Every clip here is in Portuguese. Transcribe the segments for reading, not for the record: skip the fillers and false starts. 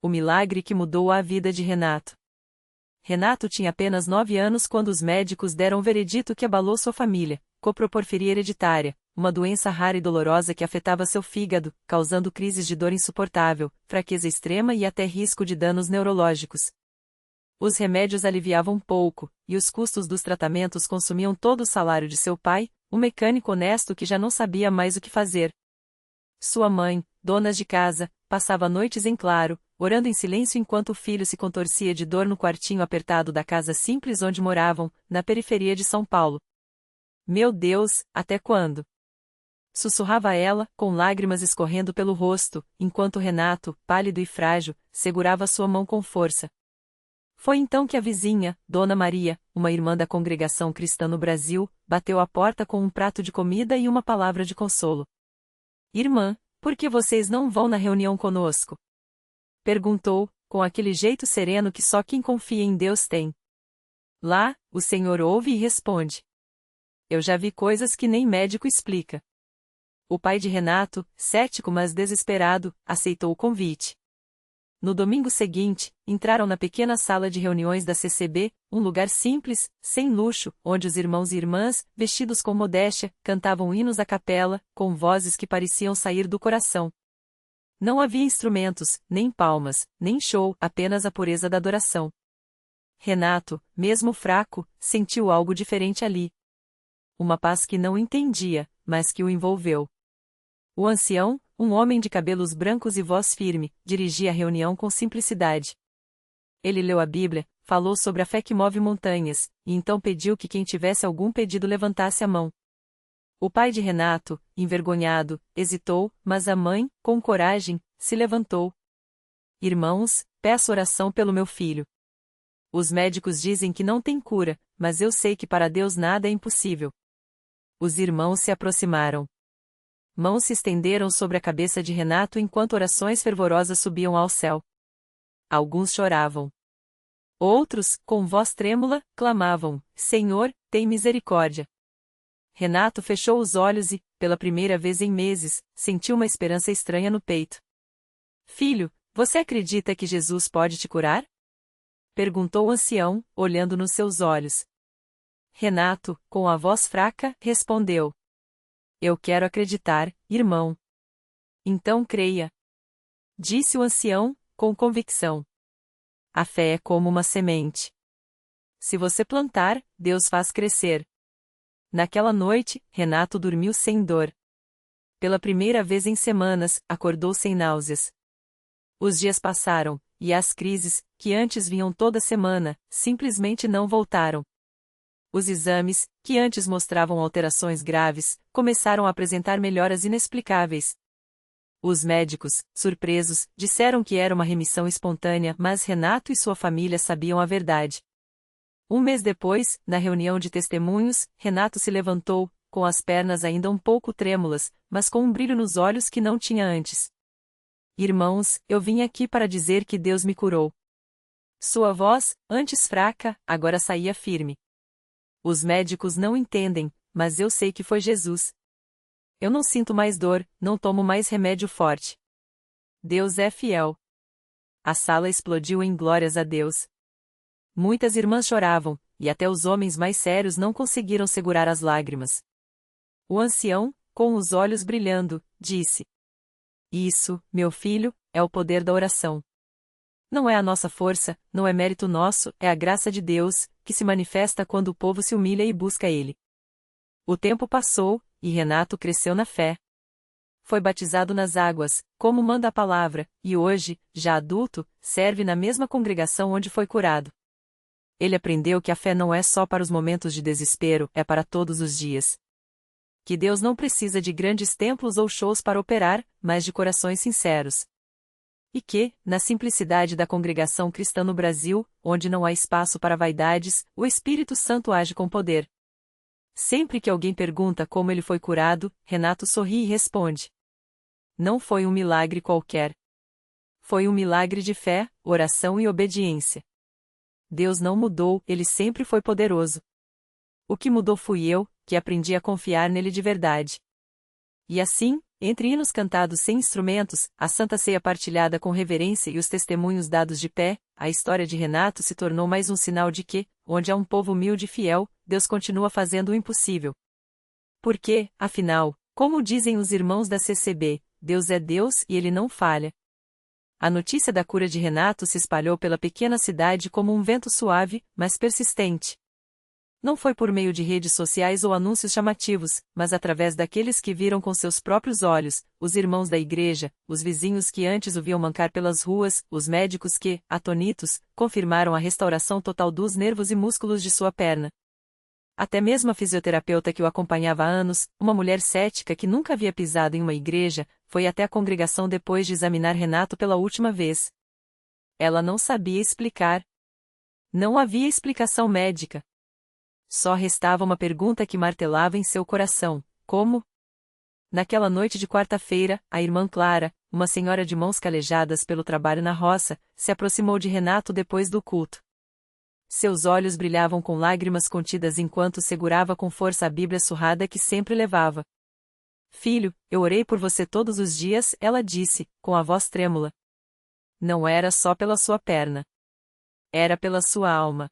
O milagre que mudou a vida de Renato. Renato tinha apenas 9 anos quando os médicos deram o veredito que abalou sua família: coproporfiria hereditária, uma doença rara e dolorosa que afetava seu fígado, causando crises de dor insuportável, fraqueza extrema e até risco de danos neurológicos. Os remédios aliviavam pouco, e os custos dos tratamentos consumiam todo o salário de seu pai, um mecânico honesto que já não sabia mais o que fazer. Sua mãe, dona de casa, passava noites em claro, orando em silêncio enquanto o filho se contorcia de dor no quartinho apertado da casa simples onde moravam, na periferia de São Paulo. Meu Deus, até quando? Sussurrava ela, com lágrimas escorrendo pelo rosto, enquanto Renato, pálido e frágil, segurava sua mão com força. Foi então que a vizinha, Dona Maria, uma irmã da congregação cristã no Brasil, bateu à porta com um prato de comida e uma palavra de consolo. Irmã, por que vocês não vão na reunião conosco? Perguntou, com aquele jeito sereno que só quem confia em Deus tem. Lá, o Senhor ouve e responde. Eu já vi coisas que nem médico explica. O pai de Renato, cético mas desesperado, aceitou o convite. No domingo seguinte, entraram na pequena sala de reuniões da CCB, um lugar simples, sem luxo, onde os irmãos e irmãs, vestidos com modéstia, cantavam hinos à capela, com vozes que pareciam sair do coração. Não havia instrumentos, nem palmas, nem show, apenas a pureza da adoração. Renato, mesmo fraco, sentiu algo diferente ali. Uma paz que não entendia, mas que o envolveu. O ancião, um homem de cabelos brancos e voz firme, dirigia a reunião com simplicidade. Ele leu a Bíblia, falou sobre a fé que move montanhas, e então pediu que quem tivesse algum pedido levantasse a mão. O pai de Renato, envergonhado, hesitou, mas a mãe, com coragem, se levantou. Irmãos, peço oração pelo meu filho. Os médicos dizem que não tem cura, mas eu sei que para Deus nada é impossível. Os irmãos se aproximaram. Mãos se estenderam sobre a cabeça de Renato enquanto orações fervorosas subiam ao céu. Alguns choravam. Outros, com voz trêmula, clamavam: Senhor, tem misericórdia. Renato fechou os olhos e, pela primeira vez em meses, sentiu uma esperança estranha no peito. Filho, você acredita que Jesus pode te curar? Perguntou o ancião, olhando nos seus olhos. Renato, com a voz fraca, respondeu: Eu quero acreditar, irmão. Então creia. Disse o ancião, com convicção. A fé é como uma semente. Se você plantar, Deus faz crescer. Naquela noite, Renato dormiu sem dor. Pela primeira vez em semanas, acordou sem náuseas. Os dias passaram, e as crises, que antes vinham toda semana, simplesmente não voltaram. Os exames, que antes mostravam alterações graves, começaram a apresentar melhoras inexplicáveis. Os médicos, surpresos, disseram que era uma remissão espontânea, mas Renato e sua família sabiam a verdade. Um mês depois, na reunião de testemunhos, Renato se levantou, com as pernas ainda um pouco trêmulas, mas com um brilho nos olhos que não tinha antes. Irmãos, eu vim aqui para dizer que Deus me curou. Sua voz, antes fraca, agora saía firme. Os médicos não entendem, mas eu sei que foi Jesus. Eu não sinto mais dor, não tomo mais remédio forte. Deus é fiel. A sala explodiu em glórias a Deus. Muitas irmãs choravam, e até os homens mais sérios não conseguiram segurar as lágrimas. O ancião, com os olhos brilhando, disse: Isso, meu filho, é o poder da oração. Não é a nossa força, não é mérito nosso, é a graça de Deus, que se manifesta quando o povo se humilha e busca Ele. O tempo passou, e Renato cresceu na fé. Foi batizado nas águas, como manda a palavra, e hoje, já adulto, serve na mesma congregação onde foi curado. Ele aprendeu que a fé não é só para os momentos de desespero, é para todos os dias. Que Deus não precisa de grandes templos ou shows para operar, mas de corações sinceros. E que, na simplicidade da congregação cristã no Brasil, onde não há espaço para vaidades, o Espírito Santo age com poder. Sempre que alguém pergunta como ele foi curado, Renato sorri e responde: Não foi um milagre qualquer. Foi um milagre de fé, oração e obediência. Deus não mudou, ele sempre foi poderoso. O que mudou fui eu, que aprendi a confiar nele de verdade. E assim, entre hinos cantados sem instrumentos, a Santa Ceia partilhada com reverência e os testemunhos dados de pé, a história de Renato se tornou mais um sinal de que, onde há um povo humilde e fiel, Deus continua fazendo o impossível. Porque, afinal, como dizem os irmãos da CCB, Deus é Deus e Ele não falha. A notícia da cura de Renato se espalhou pela pequena cidade como um vento suave, mas persistente. Não foi por meio de redes sociais ou anúncios chamativos, mas através daqueles que viram com seus próprios olhos, os irmãos da igreja, os vizinhos que antes o viam mancar pelas ruas, os médicos que, atonitos, confirmaram a restauração total dos nervos e músculos de sua perna. Até mesmo a fisioterapeuta que o acompanhava há anos, uma mulher cética que nunca havia pisado em uma igreja, foi até a congregação depois de examinar Renato pela última vez. Ela não sabia explicar. Não havia explicação médica. Só restava uma pergunta que martelava em seu coração: como? Naquela noite de quarta-feira, a irmã Clara, uma senhora de mãos calejadas pelo trabalho na roça, se aproximou de Renato depois do culto. Seus olhos brilhavam com lágrimas contidas enquanto segurava com força a Bíblia surrada que sempre levava. Filho, eu orei por você todos os dias, ela disse, com a voz trêmula. Não era só pela sua perna. Era pela sua alma.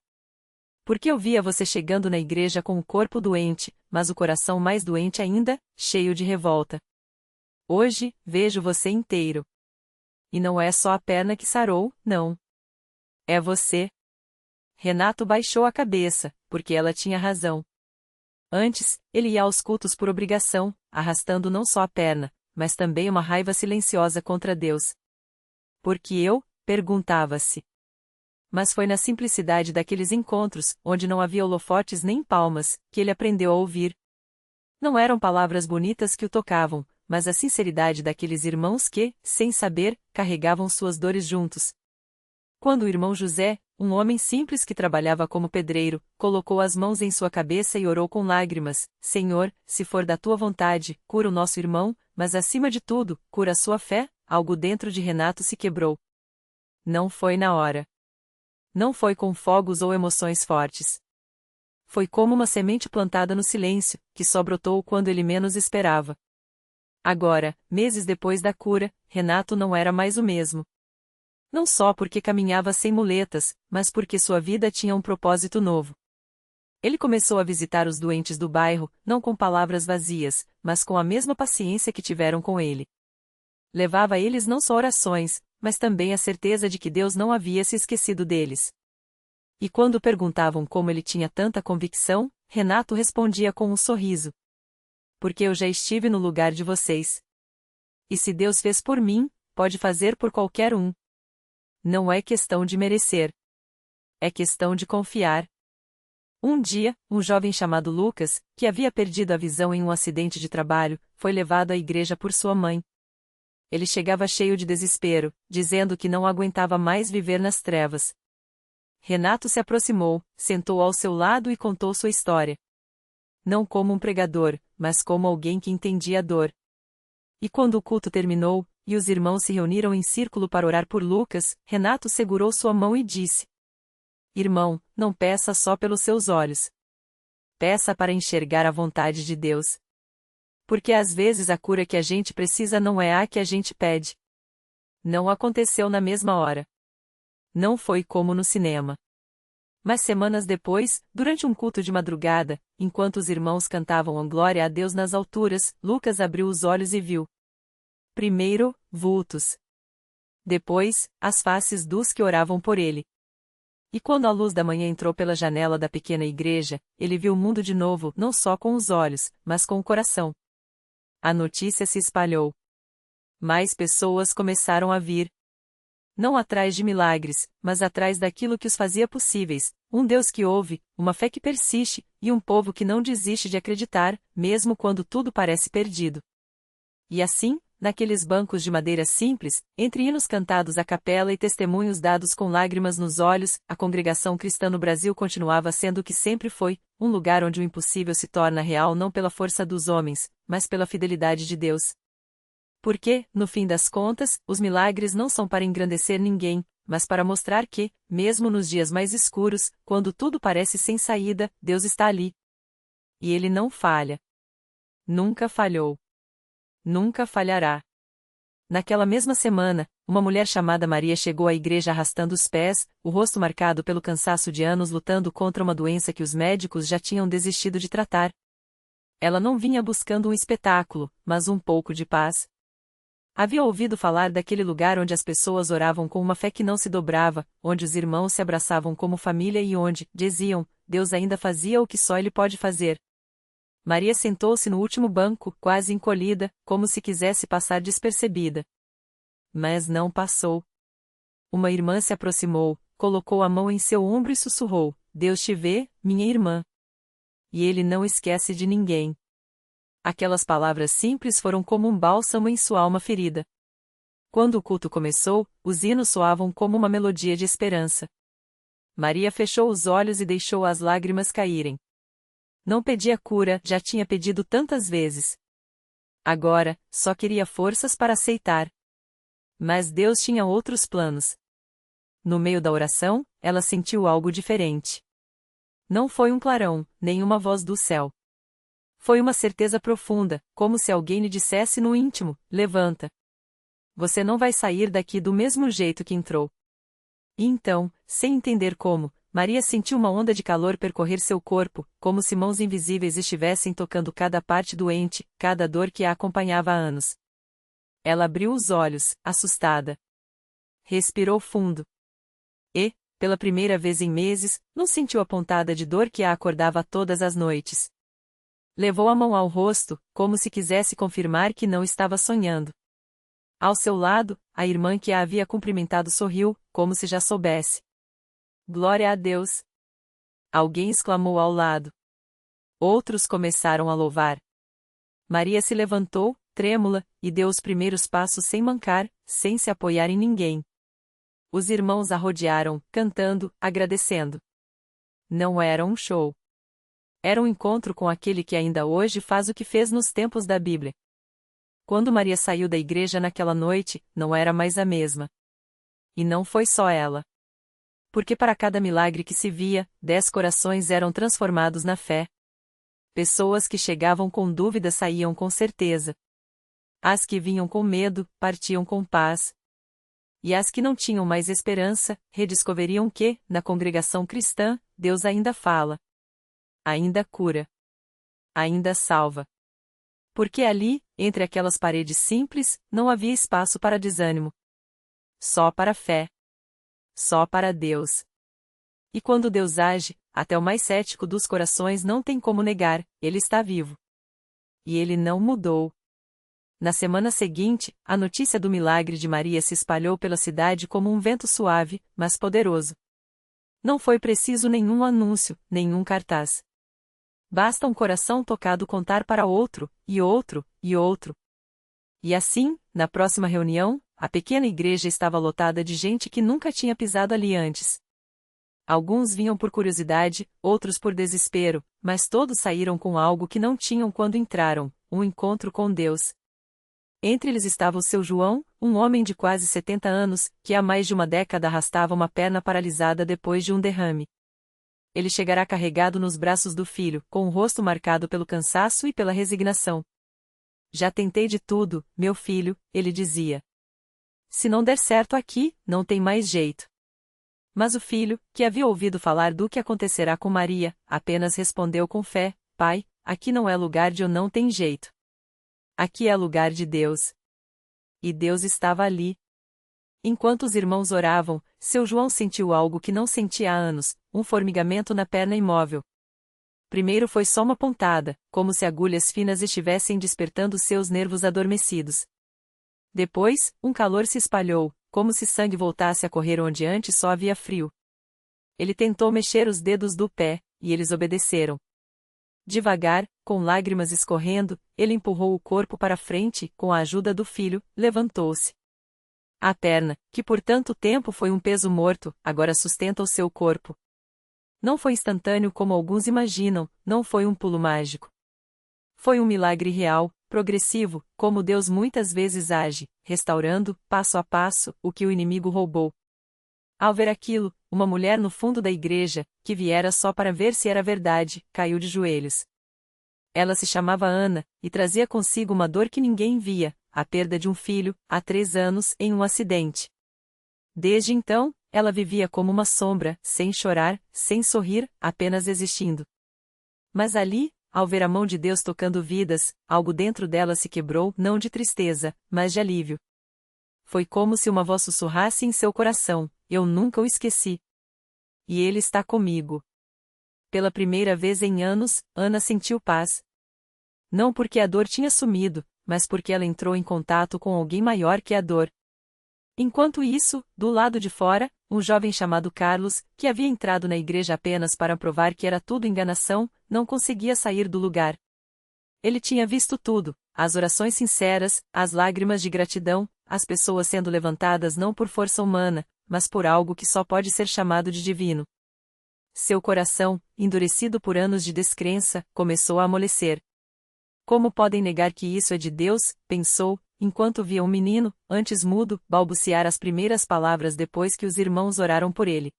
Porque eu via você chegando na igreja com o corpo doente, mas o coração mais doente ainda, cheio de revolta. Hoje, vejo você inteiro. E não é só a perna que sarou, não. É você. Renato baixou a cabeça, porque ela tinha razão. Antes, ele ia aos cultos por obrigação, arrastando não só a perna, mas também uma raiva silenciosa contra Deus. Porque eu? Perguntava-se. Mas foi na simplicidade daqueles encontros, onde não havia holofotes nem palmas, que ele aprendeu a ouvir. Não eram palavras bonitas que o tocavam, mas a sinceridade daqueles irmãos que, sem saber, carregavam suas dores juntos. Quando o irmão José, um homem simples que trabalhava como pedreiro, colocou as mãos em sua cabeça e orou com lágrimas: Senhor, se for da tua vontade, cura o nosso irmão, mas acima de tudo, cura a sua fé, algo dentro de Renato se quebrou. Não foi na hora. Não foi com fogos ou emoções fortes. Foi como uma semente plantada no silêncio, que só brotou quando ele menos esperava. Agora, meses depois da cura, Renato não era mais o mesmo. Não só porque caminhava sem muletas, mas porque sua vida tinha um propósito novo. Ele começou a visitar os doentes do bairro, não com palavras vazias, mas com a mesma paciência que tiveram com ele. Levava a eles não só orações, mas também a certeza de que Deus não havia se esquecido deles. E quando perguntavam como ele tinha tanta convicção, Renato respondia com um sorriso. Porque eu já estive no lugar de vocês. E se Deus fez por mim, pode fazer por qualquer um. Não é questão de merecer. É questão de confiar. Um dia, um jovem chamado Lucas, que havia perdido a visão em um acidente de trabalho, foi levado à igreja por sua mãe. Ele chegava cheio de desespero, dizendo que não aguentava mais viver nas trevas. Renato se aproximou, sentou ao seu lado e contou sua história. Não como um pregador, mas como alguém que entendia a dor. E quando o culto terminou, e os irmãos se reuniram em círculo para orar por Lucas, Renato segurou sua mão e disse: Irmão, não peça só pelos seus olhos. Peça para enxergar a vontade de Deus. Porque às vezes a cura que a gente precisa não é a que a gente pede. Não aconteceu na mesma hora. Não foi como no cinema. Mas semanas depois, durante um culto de madrugada, enquanto os irmãos cantavam a glória a Deus nas alturas, Lucas abriu os olhos e viu. Primeiro, vultos. Depois, as faces dos que oravam por ele. E quando a luz da manhã entrou pela janela da pequena igreja, ele viu o mundo de novo, não só com os olhos, mas com o coração. A notícia se espalhou. Mais pessoas começaram a vir. Não atrás de milagres, mas atrás daquilo que os fazia possíveis, um Deus que ouve, uma fé que persiste, e um povo que não desiste de acreditar, mesmo quando tudo parece perdido. E assim, naqueles bancos de madeira simples, entre hinos cantados à capela e testemunhos dados com lágrimas nos olhos, a congregação cristã no Brasil continuava sendo o que sempre foi, um lugar onde o impossível se torna real não pela força dos homens, mas pela fidelidade de Deus. Porque, no fim das contas, os milagres não são para engrandecer ninguém, mas para mostrar que, mesmo nos dias mais escuros, quando tudo parece sem saída, Deus está ali. E Ele não falha. Nunca falhou. nunca falhará. Naquela mesma semana, uma mulher chamada Maria chegou à igreja arrastando os pés, o rosto marcado pelo cansaço de anos lutando contra uma doença que os médicos já tinham desistido de tratar. Ela não vinha buscando um espetáculo, mas um pouco de paz. Havia ouvido falar daquele lugar onde as pessoas oravam com uma fé que não se dobrava, onde os irmãos se abraçavam como família e onde, diziam, Deus ainda fazia o que só Ele pode fazer. Maria sentou-se no último banco, quase encolhida, como se quisesse passar despercebida. Mas não passou. Uma irmã se aproximou, colocou a mão em seu ombro e sussurrou, Deus te vê, minha irmã. E Ele não esquece de ninguém. Aquelas palavras simples foram como um bálsamo em sua alma ferida. Quando o culto começou, os hinos soavam como uma melodia de esperança. Maria fechou os olhos e deixou as lágrimas caírem. Não pedia cura, já tinha pedido tantas vezes. Agora, só queria forças para aceitar. Mas Deus tinha outros planos. No meio da oração, ela sentiu algo diferente. Não foi um clarão, nem uma voz do céu. Foi uma certeza profunda, como se alguém lhe dissesse no íntimo, levanta. Você não vai sair daqui do mesmo jeito que entrou. E então, sem entender como, Maria sentiu uma onda de calor percorrer seu corpo, como se mãos invisíveis estivessem tocando cada parte doente, cada dor que a acompanhava há anos. Ela abriu os olhos, assustada. Respirou fundo. E, pela primeira vez em meses, não sentiu a pontada de dor que a acordava todas as noites. Levou a mão ao rosto, como se quisesse confirmar que não estava sonhando. Ao seu lado, a irmã que a havia cumprimentado sorriu, como se já soubesse. Glória a Deus! Alguém exclamou ao lado. Outros começaram a louvar. Maria se levantou, trêmula, e deu os primeiros passos sem mancar, sem se apoiar em ninguém. Os irmãos a rodearam, cantando, agradecendo. Não era um show. Era um encontro com aquele que ainda hoje faz o que fez nos tempos da Bíblia. Quando Maria saiu da igreja naquela noite, não era mais a mesma. E não foi só ela. Porque para cada milagre que se via, 10 corações eram transformados na fé. Pessoas que chegavam com dúvida saíam com certeza. As que vinham com medo, partiam com paz. E as que não tinham mais esperança, redescobriam que, na congregação cristã, Deus ainda fala. Ainda cura. Ainda salva. Porque ali, entre aquelas paredes simples, não havia espaço para desânimo. Só para fé. Só para Deus. E quando Deus age, até o mais cético dos corações não tem como negar, Ele está vivo. E Ele não mudou. Na semana seguinte, a notícia do milagre de Maria se espalhou pela cidade como um vento suave, mas poderoso. Não foi preciso nenhum anúncio, nenhum cartaz. Basta um coração tocado contar para outro, e outro, e outro. E assim, na próxima reunião, a pequena igreja estava lotada de gente que nunca tinha pisado ali antes. Alguns vinham por curiosidade, outros por desespero, mas todos saíram com algo que não tinham quando entraram, um encontro com Deus. Entre eles estava o seu João, um homem de quase 70 anos, que há mais de uma década arrastava uma perna paralisada depois de um derrame. Ele chegará carregado nos braços do filho, com o rosto marcado pelo cansaço e pela resignação. Já tentei de tudo, meu filho, ele dizia. Se não der certo aqui, não tem mais jeito. Mas o filho, que havia ouvido falar do que acontecerá com Maria, apenas respondeu com fé, Pai, aqui não é lugar de eu não tem jeito. Aqui é lugar de Deus. E Deus estava ali. Enquanto os irmãos oravam, seu João sentiu algo que não sentia há anos, um formigamento na perna imóvel. Primeiro foi só uma pontada, como se agulhas finas estivessem despertando seus nervos adormecidos. Depois, um calor se espalhou, como se sangue voltasse a correr onde antes só havia frio. Ele tentou mexer os dedos do pé, e eles obedeceram. Devagar, com lágrimas escorrendo, ele empurrou o corpo para frente, com a ajuda do filho, levantou-se. A perna, que por tanto tempo foi um peso morto, agora sustenta o seu corpo. Não foi instantâneo como alguns imaginam, não foi um pulo mágico. Foi um milagre real, progressivo, como Deus muitas vezes age, restaurando, passo a passo, o que o inimigo roubou. Ao ver aquilo, uma mulher no fundo da igreja, que viera só para ver se era verdade, caiu de joelhos. Ela se chamava Ana, e trazia consigo uma dor que ninguém via, a perda de um filho, há 3 anos, em um acidente. Desde então, ela vivia como uma sombra, sem chorar, sem sorrir, apenas existindo. Mas ali, ao ver a mão de Deus tocando vidas, algo dentro dela se quebrou, não de tristeza, mas de alívio. Foi como se uma voz sussurrasse em seu coração: eu nunca o esqueci. E ele está comigo. Pela primeira vez em anos, Ana sentiu paz. Não porque a dor tinha sumido, mas porque ela entrou em contato com alguém maior que a dor. Enquanto isso, do lado de fora, um jovem chamado Carlos, que havia entrado na igreja apenas para provar que era tudo enganação, não conseguia sair do lugar. Ele tinha visto tudo: as orações sinceras, as lágrimas de gratidão, as pessoas sendo levantadas não por força humana, mas por algo que só pode ser chamado de divino. Seu coração, endurecido por anos de descrença, começou a amolecer. Como podem negar que isso é de Deus? Pensou, enquanto via um menino, antes mudo, balbuciar as primeiras palavras depois que os irmãos oraram por ele.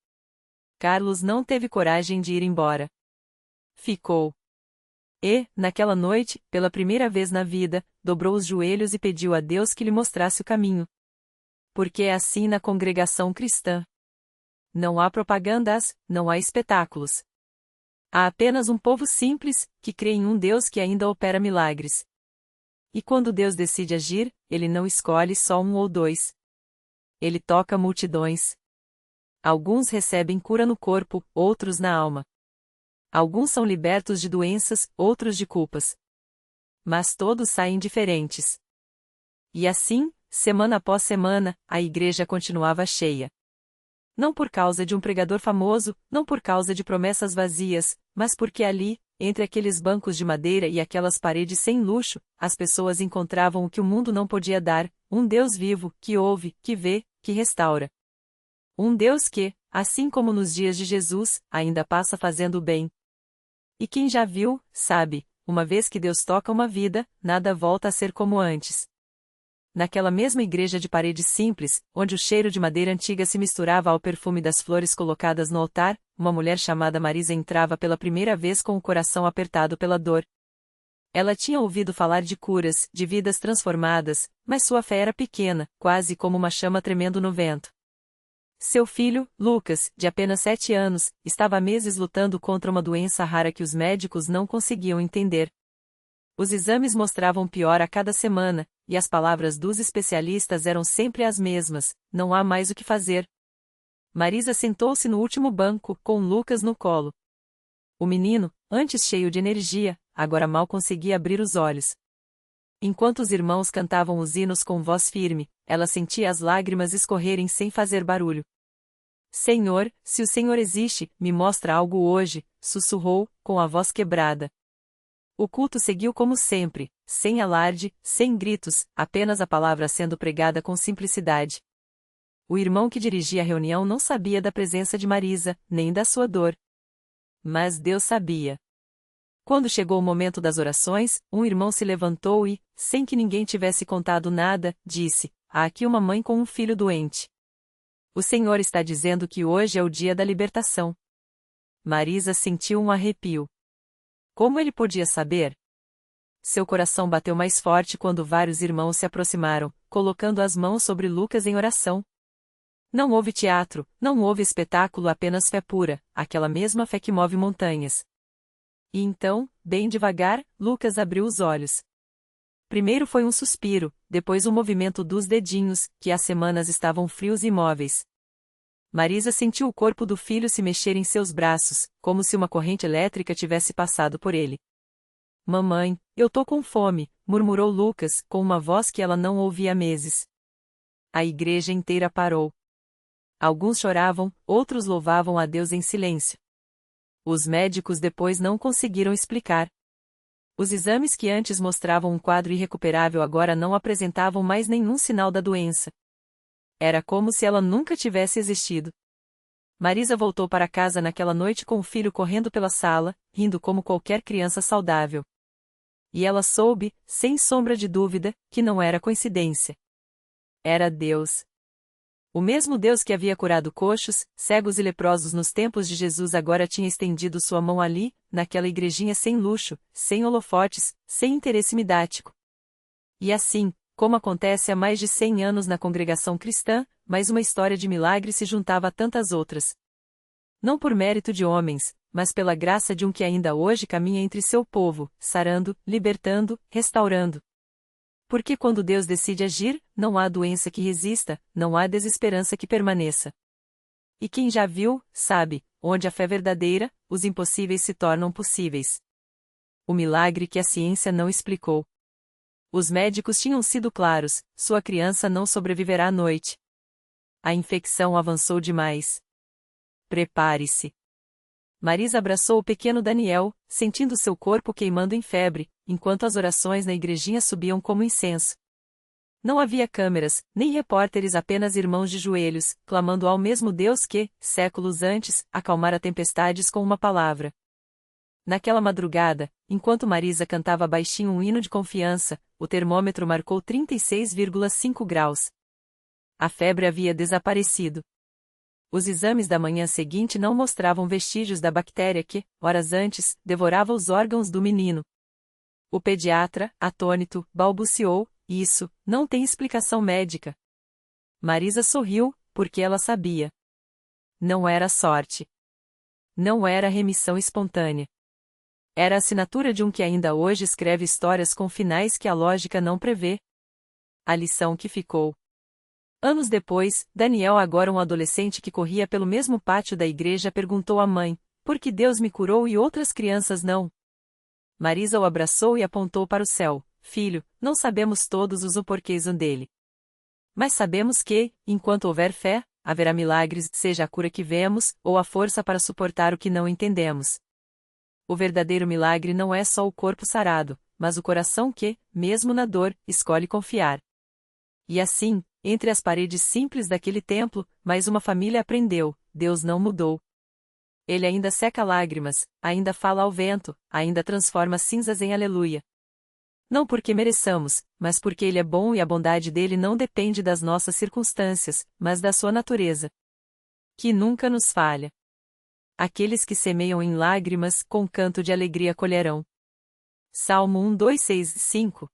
Carlos não teve coragem de ir embora. Ficou. E, naquela noite, pela primeira vez na vida, dobrou os joelhos e pediu a Deus que lhe mostrasse o caminho. Porque é assim na congregação cristã. Não há propagandas, não há espetáculos. Há apenas um povo simples, que crê em um Deus que ainda opera milagres. E quando Deus decide agir, Ele não escolhe só um ou dois. Ele toca multidões. Alguns recebem cura no corpo, outros na alma. Alguns são libertos de doenças, outros de culpas. Mas todos saem diferentes. E assim, semana após semana, a igreja continuava cheia. Não por causa de um pregador famoso, não por causa de promessas vazias, mas porque ali, entre aqueles bancos de madeira e aquelas paredes sem luxo, as pessoas encontravam o que o mundo não podia dar: um Deus vivo, que ouve, que vê, que restaura. Um Deus que, assim como nos dias de Jesus, ainda passa fazendo o bem. E quem já viu, sabe, uma vez que Deus toca uma vida, nada volta a ser como antes. Naquela mesma igreja de paredes simples, onde o cheiro de madeira antiga se misturava ao perfume das flores colocadas no altar, uma mulher chamada Marisa entrava pela primeira vez com o coração apertado pela dor. Ela tinha ouvido falar de curas, de vidas transformadas, mas sua fé era pequena, quase como uma chama tremendo no vento. Seu filho, Lucas, de apenas 7 anos, estava há meses lutando contra uma doença rara que os médicos não conseguiam entender. Os exames mostravam pior a cada semana, e as palavras dos especialistas eram sempre as mesmas: não há mais o que fazer. Marisa sentou-se no último banco, com Lucas no colo. O menino, antes cheio de energia, agora mal conseguia abrir os olhos. Enquanto os irmãos cantavam os hinos com voz firme, ela sentia as lágrimas escorrerem sem fazer barulho. Senhor, se o Senhor existe, me mostra algo hoje, sussurrou, com a voz quebrada. O culto seguiu como sempre, sem alarde, sem gritos, apenas a palavra sendo pregada com simplicidade. O irmão que dirigia a reunião não sabia da presença de Marisa, nem da sua dor. Mas Deus sabia. Quando chegou o momento das orações, um irmão se levantou e, sem que ninguém tivesse contado nada, disse: há aqui uma mãe com um filho doente. O Senhor está dizendo que hoje é o dia da libertação. Marisa sentiu um arrepio. Como ele podia saber? Seu coração bateu mais forte quando vários irmãos se aproximaram, colocando as mãos sobre Lucas em oração. Não houve teatro, não houve espetáculo, apenas fé pura, aquela mesma fé que move montanhas. E então, bem devagar, Lucas abriu os olhos. Primeiro foi um suspiro, depois um movimento dos dedinhos, que há semanas estavam frios e imóveis. Marisa sentiu o corpo do filho se mexer em seus braços, como se uma corrente elétrica tivesse passado por ele. Mamãe, eu tô com fome, murmurou Lucas, com uma voz que ela não ouvia há meses. A igreja inteira parou. Alguns choravam, outros louvavam a Deus em silêncio. Os médicos depois não conseguiram explicar. Os exames que antes mostravam um quadro irrecuperável agora não apresentavam mais nenhum sinal da doença. Era como se ela nunca tivesse existido. Marisa voltou para casa naquela noite com o filho correndo pela sala, rindo como qualquer criança saudável. E ela soube, sem sombra de dúvida, que não era coincidência. Era Deus. O mesmo Deus que havia curado coxos, cegos e leprosos nos tempos de Jesus agora tinha estendido sua mão ali, naquela igrejinha sem luxo, sem holofotes, sem interesse midático. E assim, como acontece há mais de 100 anos na congregação cristã, mais uma história de milagre se juntava a tantas outras. Não por mérito de homens, mas pela graça de um que ainda hoje caminha entre seu povo, sarando, libertando, restaurando. Porque quando Deus decide agir, não há doença que resista, não há desesperança que permaneça. E quem já viu, sabe, onde a fé verdadeira, os impossíveis se tornam possíveis. O milagre que a ciência não explicou. Os médicos tinham sido claros, sua criança não sobreviverá à noite. A infecção avançou demais. Prepare-se. Marisa abraçou o pequeno Daniel, sentindo seu corpo queimando em febre, enquanto as orações na igrejinha subiam como incenso. Não havia câmeras, nem repórteres, apenas irmãos de joelhos, clamando ao mesmo Deus que, séculos antes, acalmara tempestades com uma palavra. Naquela madrugada, enquanto Marisa cantava baixinho um hino de confiança, o termômetro marcou 36,5 graus. A febre havia desaparecido. Os exames da manhã seguinte não mostravam vestígios da bactéria que, horas antes, devorava os órgãos do menino. O pediatra, atônito, balbuciou: "Isso não tem explicação médica." Marisa sorriu, porque ela sabia. Não era sorte. Não era remissão espontânea. Era a assinatura de um que ainda hoje escreve histórias com finais que a lógica não prevê. A lição que ficou. Anos depois, Daniel, agora um adolescente que corria pelo mesmo pátio da igreja, perguntou à mãe: "Por que Deus me curou e outras crianças não?" Marisa o abraçou e apontou para o céu: "Filho, não sabemos todos os porquês dele. Mas sabemos que, enquanto houver fé, haverá milagres, seja a cura que vemos, ou a força para suportar o que não entendemos." O verdadeiro milagre não é só o corpo sarado, mas o coração que, mesmo na dor, escolhe confiar. E assim, entre as paredes simples daquele templo, mais uma família aprendeu: Deus não mudou. Ele ainda seca lágrimas, ainda fala ao vento, ainda transforma cinzas em aleluia. Não porque mereçamos, mas porque Ele é bom e a bondade dele não depende das nossas circunstâncias, mas da sua natureza, que nunca nos falha. Aqueles que semeiam em lágrimas, com canto de alegria colherão. Salmo 1, 2, 6, 5.